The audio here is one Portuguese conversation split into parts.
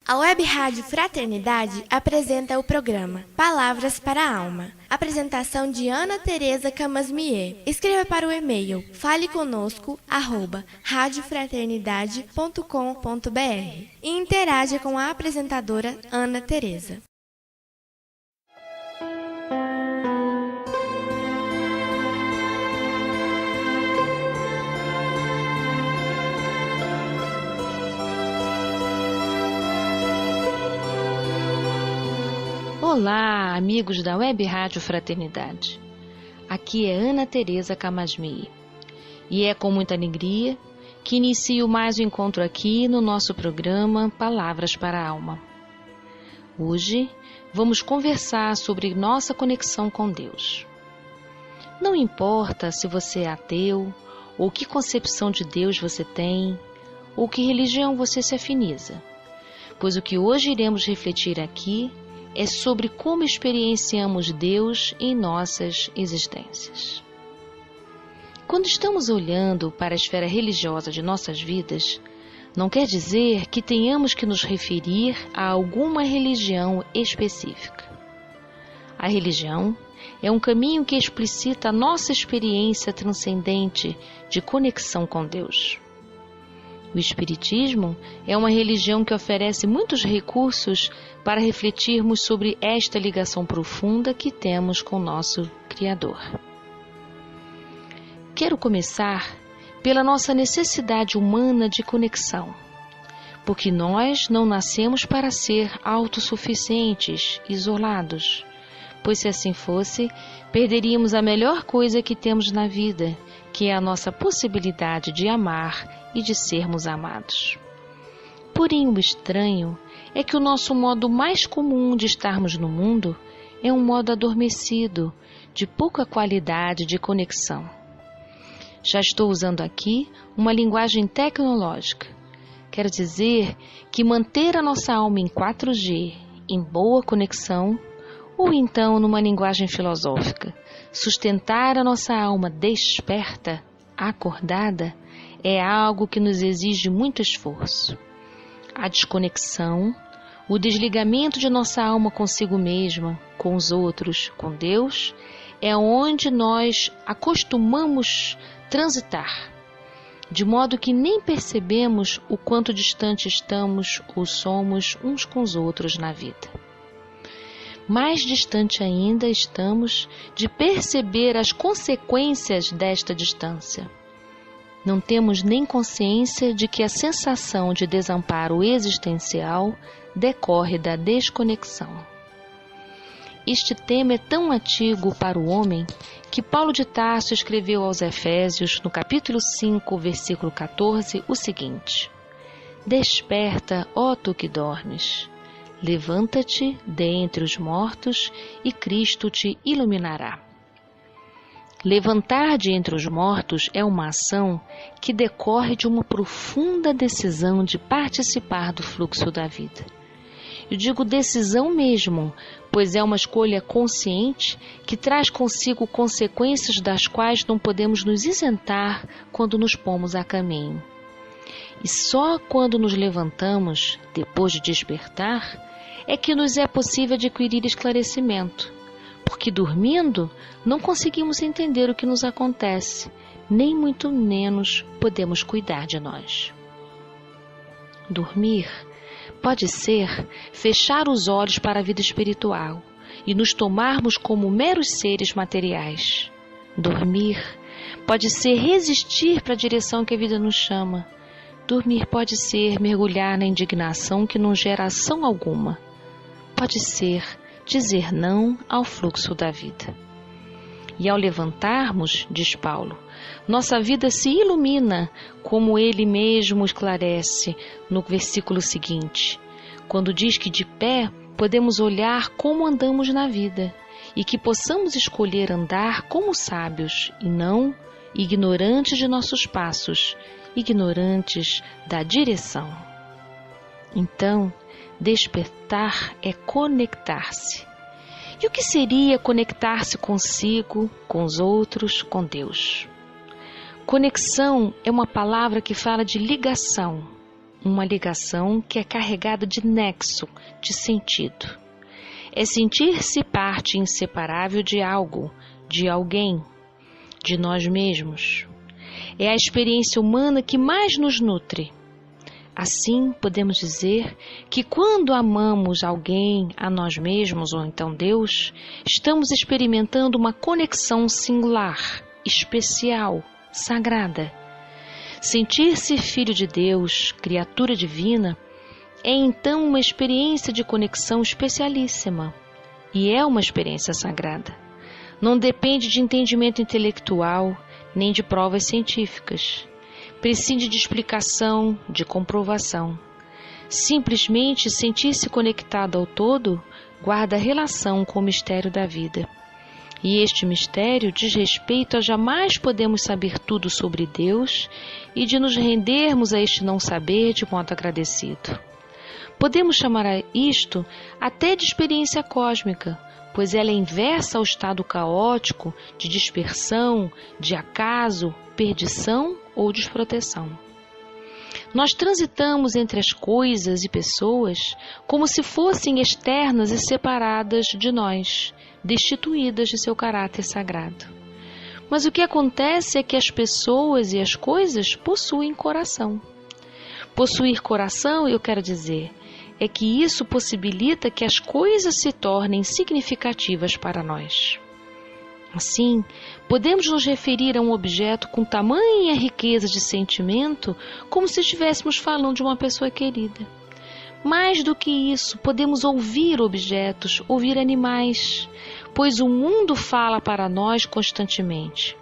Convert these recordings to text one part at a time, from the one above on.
A Web Rádio Fraternidade apresenta o programa Palavras para a Alma. Apresentação de Ana Tereza Camasmier. Escreva para o e-mail faleconosco@radiofraternidade.com.br e interaja com a apresentadora Ana Tereza. Olá, amigos da Web Rádio Fraternidade. Aqui é Ana Tereza Camasmier e é com muita alegria que inicio mais um encontro aqui no nosso programa Palavras para a Alma. Hoje vamos conversar sobre nossa conexão com Deus. Não importa se você é ateu, ou que concepção de Deus você tem, ou que religião você se afiniza, pois o que hoje iremos refletir aqui é sobre como experienciamos Deus em nossas existências. Quando estamos olhando para a esfera religiosa de nossas vidas, não quer dizer que tenhamos que nos referir a alguma religião específica. A religião é um caminho que explicita a nossa experiência transcendente de conexão com Deus. O Espiritismo é uma religião que oferece muitos recursos para refletirmos sobre esta ligação profunda que temos com nosso Criador. Quero começar pela nossa necessidade humana de conexão, porque nós não nascemos para ser autossuficientes, isolados, pois se assim fosse, perderíamos a melhor coisa que temos na vida, que é a nossa possibilidade de amar e de sermos amados. Porém, o estranho é que o nosso modo mais comum de estarmos no mundo é um modo adormecido, de pouca qualidade de conexão. Já estou usando aqui uma linguagem tecnológica. Quero dizer que manter a nossa alma em 4G, em boa conexão, ou então, numa linguagem filosófica, sustentar a nossa alma desperta, acordada, é algo que nos exige muito esforço. A desconexão, o desligamento de nossa alma consigo mesma, com os outros, com Deus, é onde nós acostumamos transitar, de modo que nem percebemos o quanto distante estamos ou somos uns com os outros na vida. Mais distante ainda estamos de perceber as consequências desta distância. Não temos nem consciência de que a sensação de desamparo existencial decorre da desconexão. Este tema é tão antigo para o homem que Paulo de Tarso escreveu aos Efésios, no capítulo 5, versículo 14, o seguinte: Desperta, ó tu que dormes, levanta-te dentre os mortos e Cristo te iluminará. Levantar de entre os mortos é uma ação que decorre de uma profunda decisão de participar do fluxo da vida. Eu digo decisão mesmo, pois é uma escolha consciente que traz consigo consequências das quais não podemos nos isentar quando nos pomos a caminho. E só quando nos levantamos, depois de despertar, é que nos é possível adquirir esclarecimento. Porque dormindo, não conseguimos entender o que nos acontece, nem muito menos podemos cuidar de nós. Dormir pode ser fechar os olhos para a vida espiritual e nos tomarmos como meros seres materiais. Dormir pode ser resistir para a direção que a vida nos chama. Dormir pode ser mergulhar na indignação que não gera ação alguma. Pode ser dizer não ao fluxo da vida. E ao levantarmos, diz Paulo, nossa vida se ilumina, como ele mesmo esclarece no versículo seguinte, quando diz que de pé podemos olhar como andamos na vida e que possamos escolher andar como sábios e não ignorantes de nossos passos, ignorantes da direção. Então, despertar é conectar-se. E o que seria conectar-se consigo, com os outros, com Deus? Conexão é uma palavra que fala de ligação, uma ligação que é carregada de nexo, de sentido. É sentir-se parte inseparável de algo, de alguém, de nós mesmos. É a experiência humana que mais nos nutre. Assim, podemos dizer que quando amamos alguém, a nós mesmos ou então Deus, estamos experimentando uma conexão singular, especial, sagrada. Sentir-se filho de Deus, criatura divina, é então uma experiência de conexão especialíssima e é uma experiência sagrada. Não depende de entendimento intelectual nem de provas científicas. Prescinde de explicação, de comprovação. Simplesmente sentir-se conectado ao todo guarda relação com o mistério da vida. E este mistério diz respeito a jamais podemos saber tudo sobre Deus e de nos rendermos a este não saber de modo agradecido. Podemos chamar a isto até de experiência cósmica, pois ela é inversa ao estado caótico de dispersão, de acaso, perdição ou desproteção. Nós transitamos entre as coisas e pessoas como se fossem externas e separadas de nós, destituídas de seu caráter sagrado. Mas o que acontece é que as pessoas e as coisas possuem coração. Possuir coração, eu quero dizer, é que isso possibilita que as coisas se tornem significativas para nós. Assim, podemos nos referir a um objeto com tamanha riqueza de sentimento como se estivéssemos falando de uma pessoa querida. Mais do que isso, podemos ouvir objetos, ouvir animais, pois o mundo fala para nós constantemente.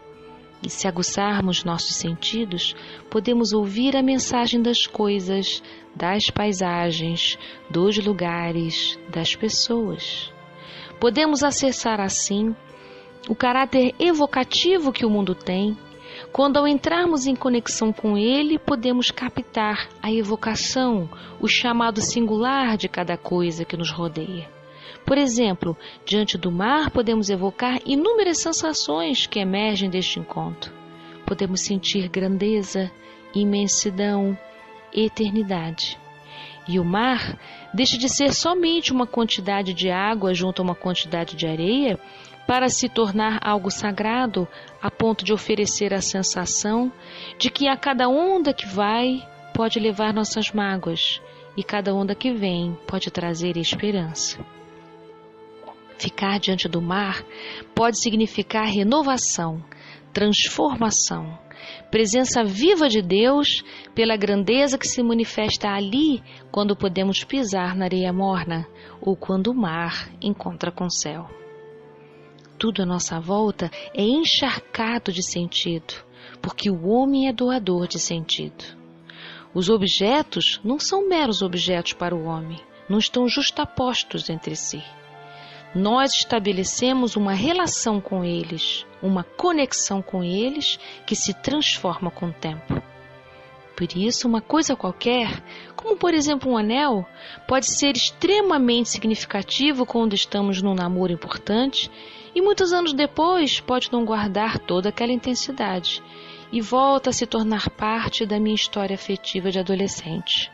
E se aguçarmos nossos sentidos, podemos ouvir a mensagem das coisas, das paisagens, dos lugares, das pessoas. Podemos acessar assim o caráter evocativo que o mundo tem. Quando ao entrarmos em conexão com ele, podemos captar a evocação, o chamado singular de cada coisa que nos rodeia. Por exemplo, diante do mar podemos evocar inúmeras sensações que emergem deste encontro. Podemos sentir grandeza, imensidão, eternidade. E o mar deixa de ser somente uma quantidade de água junto a uma quantidade de areia para se tornar algo sagrado a ponto de oferecer a sensação de que a cada onda que vai pode levar nossas mágoas e cada onda que vem pode trazer esperança. Ficar diante do mar pode significar renovação, transformação, presença viva de Deus pela grandeza que se manifesta ali quando podemos pisar na areia morna ou quando o mar encontra com o céu. Tudo à nossa volta é encharcado de sentido, porque o homem é doador de sentido. Os objetos não são meros objetos para o homem, não estão justapostos entre si. Nós estabelecemos uma relação com eles, uma conexão com eles que se transforma com o tempo. Por isso, uma coisa qualquer, como por exemplo um anel, pode ser extremamente significativo quando estamos num namoro importante e muitos anos depois pode não guardar toda aquela intensidade e volta a se tornar parte da minha história afetiva de adolescente.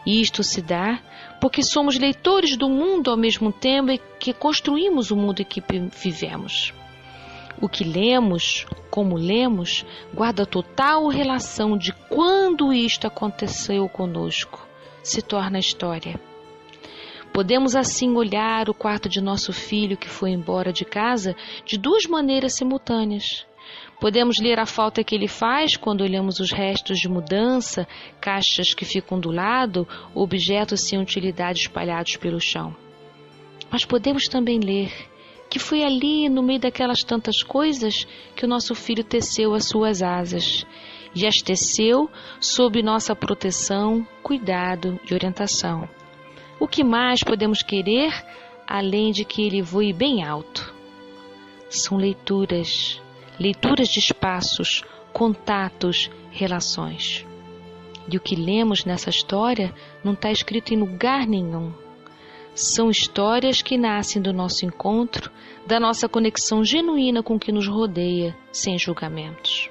E isto se dá porque somos leitores do mundo ao mesmo tempo que construímos o mundo em que vivemos. O que lemos, como lemos, guarda total relação de quando isto aconteceu conosco, se torna história. Podemos assim olhar o quarto de nosso filho que foi embora de casa de duas maneiras simultâneas. Podemos ler a falta que ele faz quando olhamos os restos de mudança, caixas que ficam do lado, objetos sem utilidade espalhados pelo chão. Mas podemos também ler que foi ali, no meio daquelas tantas coisas, que o nosso filho teceu as suas asas, e as teceu sob nossa proteção, cuidado e orientação. O que mais podemos querer, além de que ele voe bem alto? São leituras de espaços, contatos, relações. E o que lemos nessa história não está escrito em lugar nenhum. São histórias que nascem do nosso encontro, da nossa conexão genuína com o que nos rodeia, sem julgamentos.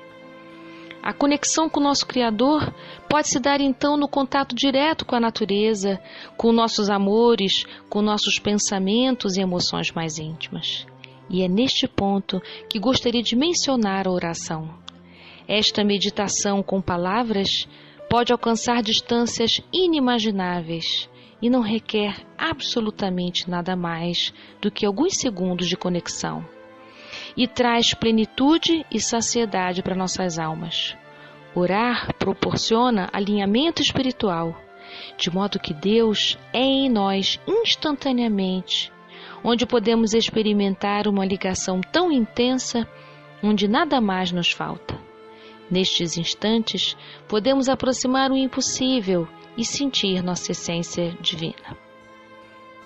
A conexão com o nosso Criador pode se dar então no contato direto com a natureza, com nossos amores, com nossos pensamentos e emoções mais íntimas. E é neste ponto que gostaria de mencionar a oração. Esta meditação com palavras pode alcançar distâncias inimagináveis e não requer absolutamente nada mais do que alguns segundos de conexão. E traz plenitude e saciedade para nossas almas. Orar proporciona alinhamento espiritual, de modo que Deus é em nós instantaneamente, onde podemos experimentar uma ligação tão intensa, onde nada mais nos falta. Nestes instantes, podemos aproximar o impossível e sentir nossa essência divina.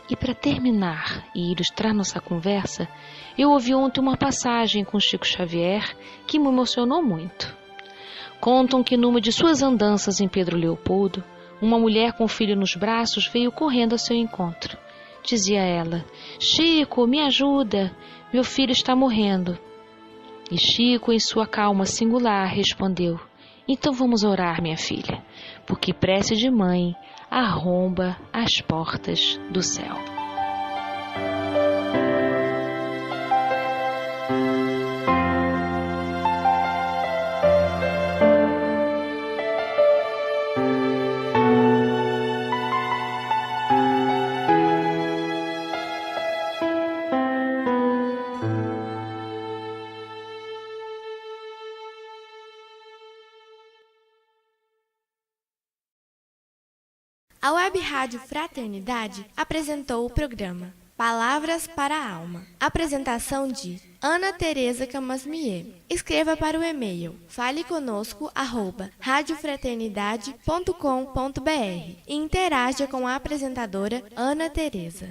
E para terminar e ilustrar nossa conversa, eu ouvi ontem uma passagem com Chico Xavier que me emocionou muito. Contam que numa de suas andanças em Pedro Leopoldo, uma mulher com o filho nos braços veio correndo ao seu encontro. Dizia ela: "Chico, me ajuda, meu filho está morrendo." E Chico, em sua calma singular, respondeu: "Então vamos orar, minha filha, porque prece de mãe arromba as portas do céu." A Web Rádio Fraternidade apresentou o programa Palavras para a Alma. Apresentação de Ana Tereza Camasmier. Escreva para o e-mail faleconosco@radiofraternidade.com.br e interaja com a apresentadora Ana Tereza.